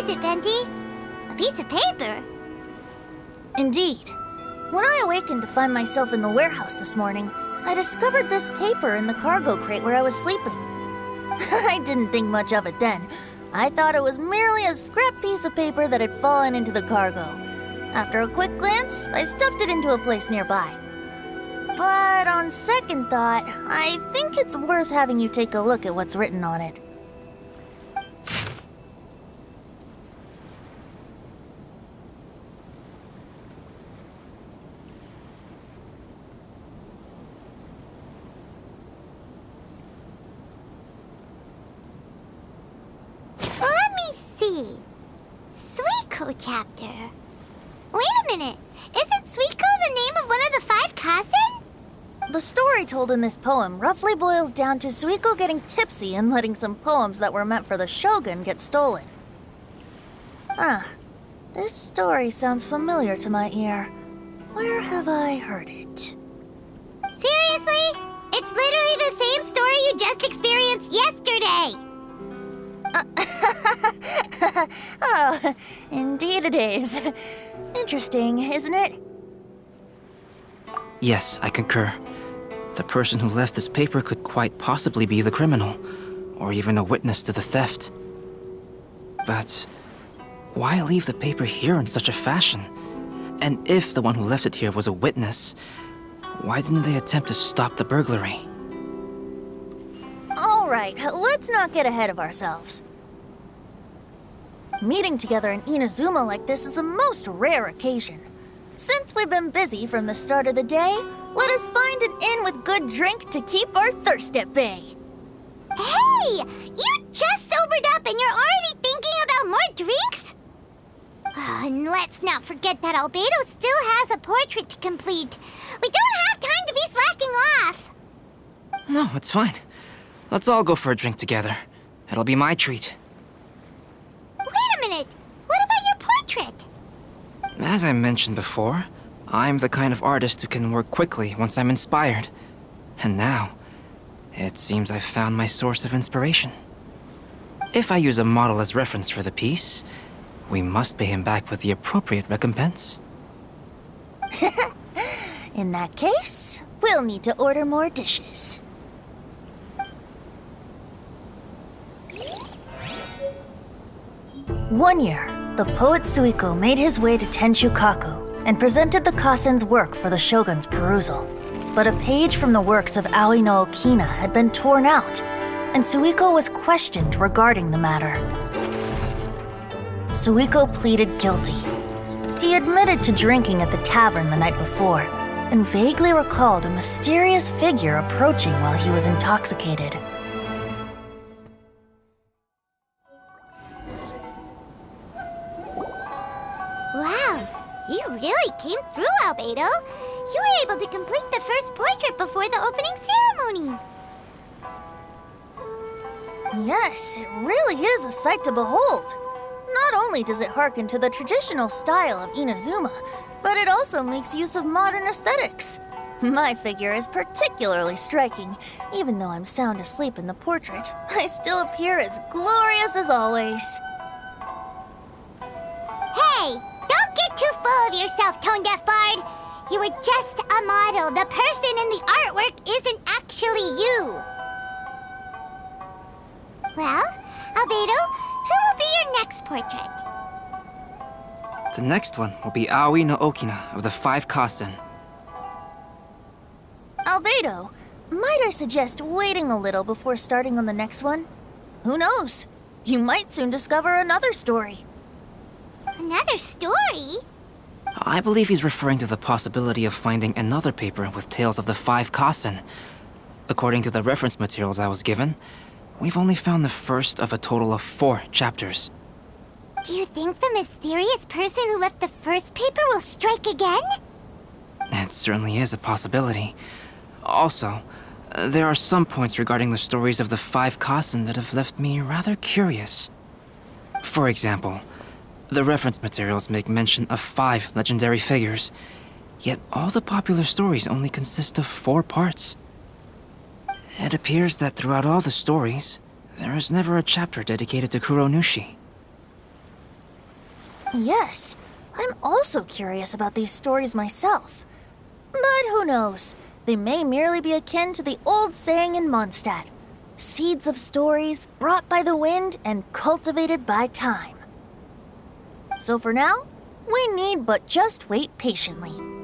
is it, Venti? A piece of paper? Indeed. When I awakened to find myself in the warehouse this morning, I discovered this paper in the cargo crate where I was sleeping. I didn't think much of it then. I thought it was merely a scrap piece of paper that had fallen into the cargo. After a quick glance, I stuffed it into a place nearby. But on second thought, I think it's worth having you take a look at what's written on it. Let me see. Suiko chapter. Wait a minute. Isn't Suiko the name of one of the 5 Kasen? The story told in this poem roughly boils down to Suiko getting tipsy and letting some poems that were meant for the shogun get stolen. This story sounds familiar to my ear. Where have I heard it? Seriously? It's literally the same story you just experienced yesterday! Oh, indeed it is. Interesting, isn't it? Yes, I concur. The person who left this paper could quite possibly be the criminal, or even a witness to the theft. But why leave the paper here in such a fashion? And if the one who left it here was a witness, why didn't they attempt to stop the burglary? All right, let's not get ahead of ourselves. Meeting together in Inazuma like this is a most rare occasion. Since we've been busy from the start of the day, let us find an inn with good drink to keep our thirst at bay. Hey! You just sobered up and you're already thinking about more drinks? And let's not forget that Albedo still has a portrait to complete. We don't have time to be slacking off. No, it's fine. Let's all go for a drink together. It'll be my treat. Wait a minute. What about your portrait? As I mentioned before, I'm the kind of artist who can work quickly once I'm inspired. And now, it seems I've found my source of inspiration. If I use a model as reference for the piece, we must pay him back with the appropriate recompense. In that case, we'll need to order more dishes. One year, the poet Suiko made his way to Tenshukaku and presented the Kasen's work for the shogun's perusal. But a page from the works of Aoi no Okina had been torn out, and Suiko was questioned regarding the matter. Suiko pleaded guilty. He admitted to drinking at the tavern the night before, and vaguely recalled a mysterious figure approaching while he was intoxicated. Wow, you really came through, Albedo. You were able to complete the first portrait before the opening ceremony. Yes, it really is a sight to behold. Not only does it harken to the traditional style of Inazuma, but it also makes use of modern aesthetics. My figure is particularly striking. Even though I'm sound asleep in the portrait, I still appear as glorious as always. Hey, don't get too full of yourself, Tone-Deaf Bard. You were just a model. The person in the artwork isn't actually you. Well, Albedo, who will be your next portrait? The next one will be Aoi no Okina of the 5 Kasen. Albedo, might I suggest waiting a little before starting on the next one? Who knows? You might soon discover another story. Another story? I believe he's referring to the possibility of finding another paper with tales of the 5 Kasen. According to the reference materials I was given, we've only found the first of a total of 4 chapters. Do you think the mysterious person who left the first paper will strike again? It certainly is a possibility. Also, there are some points regarding the stories of the 5 Kasen that have left me rather curious. For example, the reference materials make mention of 5 legendary figures, yet all the popular stories only consist of 4 parts. It appears that throughout all the stories, there is never a chapter dedicated to Kuronushi. Yes, I'm also curious about these stories myself. But who knows? They may merely be akin to the old saying in Mondstadt. Seeds of stories brought by the wind and cultivated by time. So for now, we need but just wait patiently.